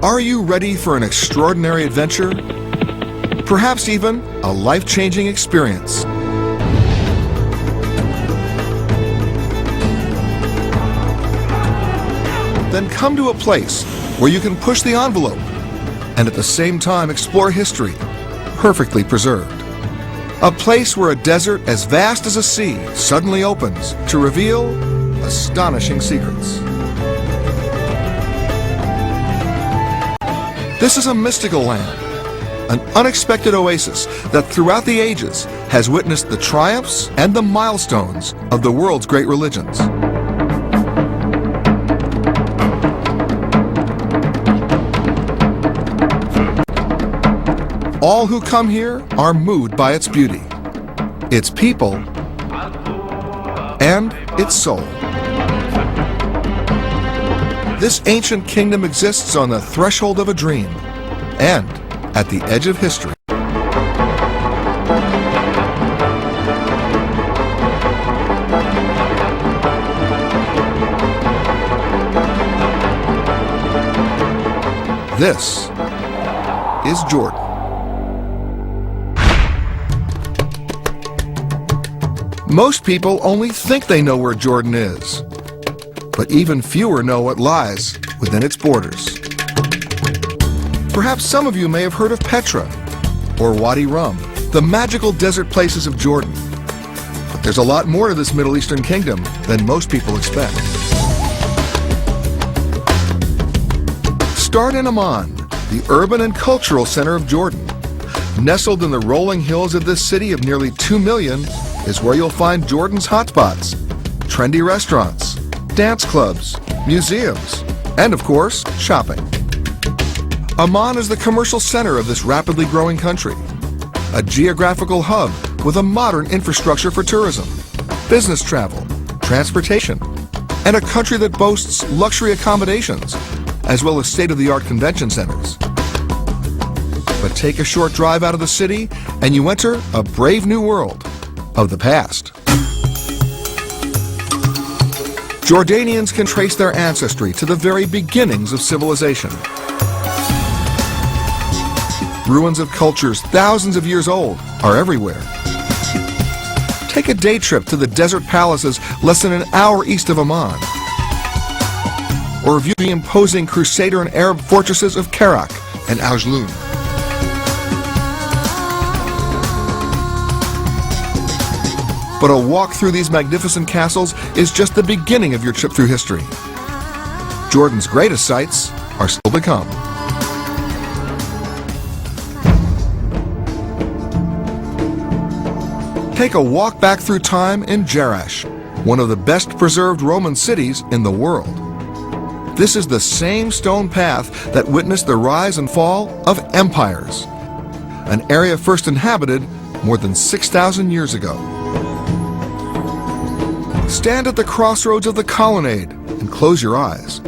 Are you ready for an extraordinary adventure? Perhaps even a life-changing experience. Then come to a place where you can push the envelope and at the same time explore history, perfectly preserved. A place where a desert as vast as a sea suddenly opens to reveal astonishing secrets. This is a mystical land, an unexpected oasis that throughout the ages has witnessed the triumphs and the milestones of the world's great religions. All who come here are moved by its beauty, its people, and its soul. This ancient kingdom exists on the threshold of a dream and at the edge of history. This is Jordan. Most people only think they know where Jordan is, but even fewer know what lies within its borders. Perhaps some of you may have heard of Petra or Wadi Rum, the magical desert places of Jordan. But there's a lot more to this Middle Eastern kingdom than most people expect. Start in Amman, the urban and cultural center of Jordan. Nestled in the rolling hills of this city of nearly 2 million is where you'll find Jordan's hotspots, trendy restaurants, dance clubs, museums, and of course, shopping. Amman is the commercial center of this rapidly growing country, a geographical hub with a modern infrastructure for tourism, business travel, transportation, and a country that boasts luxury accommodations, as well as state-of-the-art convention centers. But take a short drive out of the city, and you enter a brave new world of the past. Jordanians can trace their ancestry to the very beginnings of civilization. Ruins of cultures thousands of years old are everywhere. Take a day trip to the desert palaces less than an hour east of Amman, or view the imposing Crusader and Arab fortresses of Kerak and Ajloun. But a walk through these magnificent castles is just the beginning of your trip through history. Jordan's greatest sights are still to come. Take a walk back through time in Jerash, one of the best preserved Roman cities in the world. This is the same stone path that witnessed the rise and fall of empires, an area first inhabited more than 6,000 years ago. Stand at the crossroads of the colonnade and close your eyes.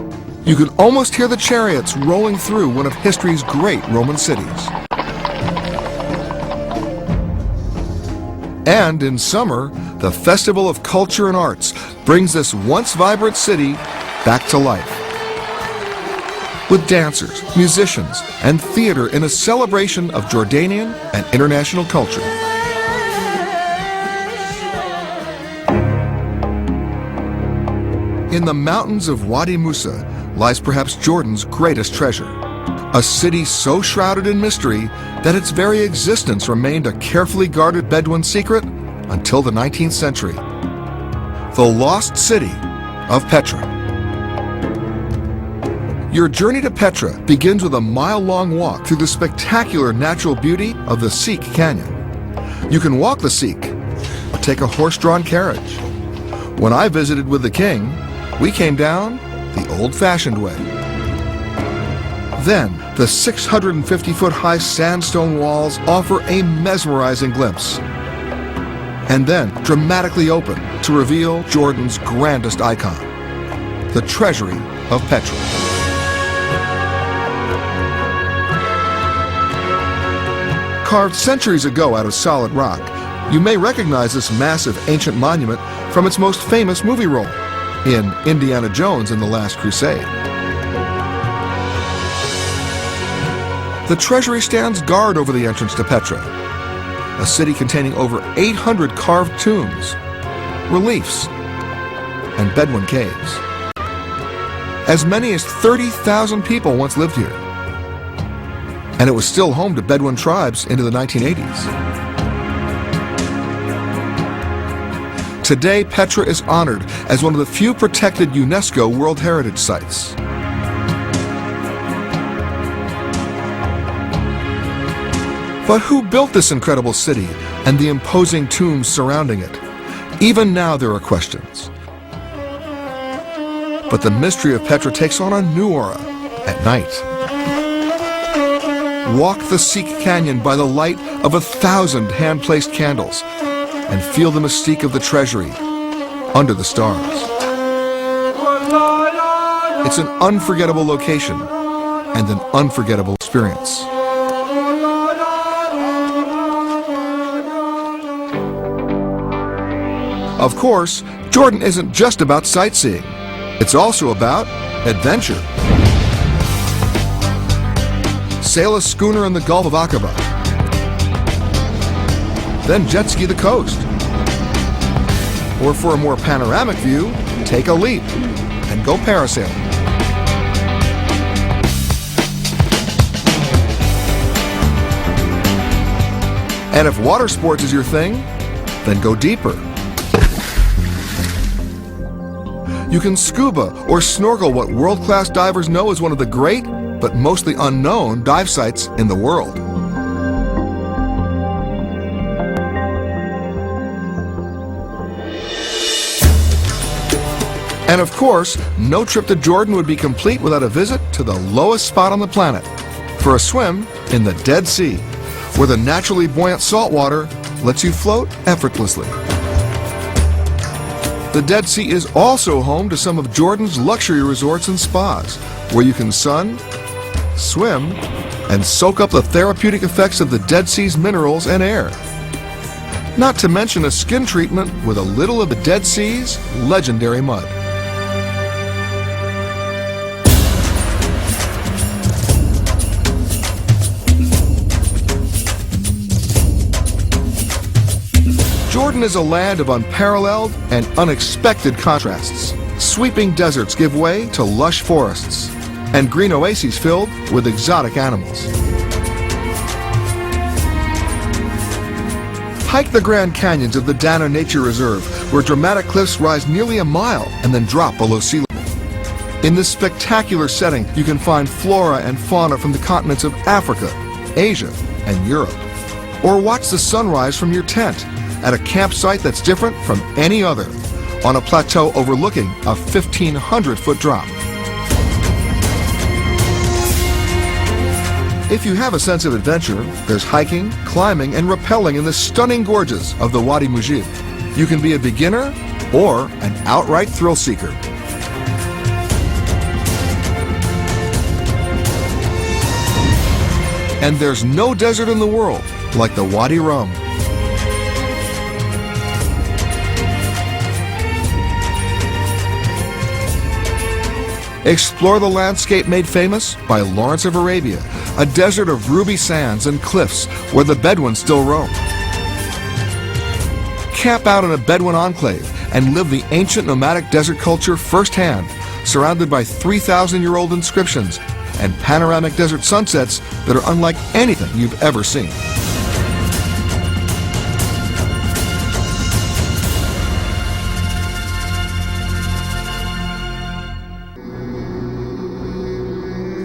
You can almost hear the chariots rolling through one of history's great Roman cities. And in summer, the Festival of Culture and Arts brings this once vibrant city back to life. With dancers, musicians, and theater in a celebration of Jordanian and international culture. In the mountains of Wadi Musa lies perhaps Jordan's greatest treasure, a city so shrouded in mystery that its very existence remained a carefully guarded Bedouin secret until the 19th century. The lost city of Petra. Your journey to Petra begins with a mile-long walk through the spectacular natural beauty of the Shikh Canyon. You can walk the Shikh or take a horse-drawn carriage. When I visited with the king, we came down the old-fashioned way. Then, the 650-foot-high sandstone walls offer a mesmerizing glimpse, and then dramatically open to reveal Jordan's grandest icon, the treasury of Petra. Carved centuries ago out of solid rock, you may recognize this massive ancient monument from its most famous movie role, in Indiana Jones and the Last Crusade. The treasury stands guard over the entrance to Petra, a city containing over 800 carved tombs, reliefs, and Bedouin caves. As many as 30,000 people once lived here, and it was still home to Bedouin tribes into the 1980s. Today, Petra is honored as one of the few protected UNESCO World Heritage Sites. But who built this incredible city and the imposing tombs surrounding it? Even now there are questions. But the mystery of Petra takes on a new aura at night. Walk the Sikh Canyon by the light of 1,000 hand-placed candles and feel the mystique of the treasury under the stars. It's an unforgettable location and an unforgettable experience. Of course, Jordan isn't just about sightseeing. It's also about adventure. Sail a schooner in the Gulf of Aqaba. Then jet ski the coast. Or for a more panoramic view, take a leap and go parasailing. And if water sports is your thing, then go deeper. You can scuba or snorkel what world-class divers know is one of the great, but mostly unknown, dive sites in the world. And of course, no trip to Jordan would be complete without a visit to the lowest spot on the planet, for a swim in the Dead Sea, where the naturally buoyant salt water lets you float effortlessly. The Dead Sea is also home to some of Jordan's luxury resorts and spas, where you can sun, swim, and soak up the therapeutic effects of the Dead Sea's minerals and air. Not to mention a skin treatment with a little of the Dead Sea's legendary mud. Jordan is a land of unparalleled and unexpected contrasts. Sweeping deserts give way to lush forests, and green oases filled with exotic animals. Hike the Grand Canyons of the Dana Nature Reserve, where dramatic cliffs rise nearly a mile and then drop below sea level. In this spectacular setting, you can find flora and fauna from the continents of Africa, Asia, and Europe. Or watch the sunrise from your tent at a campsite that's different from any other, on a plateau overlooking a 1,500-foot drop. If you have a sense of adventure, there's hiking, climbing, and rappelling in the stunning gorges of the Wadi Mujib. You can be a beginner or an outright thrill seeker. And there's no desert in the world like the Wadi Rum. Explore the landscape made famous by Lawrence of Arabia, a desert of ruby sands and cliffs where the Bedouins still roam. Camp out in a Bedouin enclave and live the ancient nomadic desert culture firsthand, surrounded by 3,000-year-old inscriptions and panoramic desert sunsets that are unlike anything you've ever seen.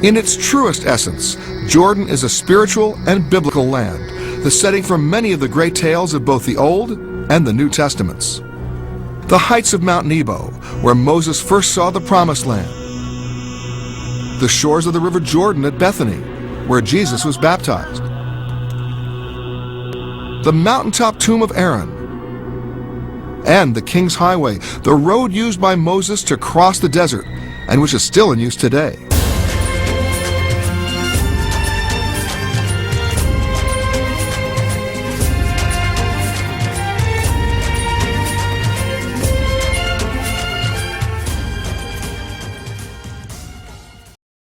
In its truest essence, Jordan is a spiritual and biblical land, the setting for many of the great tales of both the Old and the New Testaments. The heights of Mount Nebo, where Moses first saw the Promised Land. The shores of the River Jordan at Bethany, where Jesus was baptized. The mountaintop tomb of Aaron. And the King's Highway, the road used by Moses to cross the desert, and which is still in use today.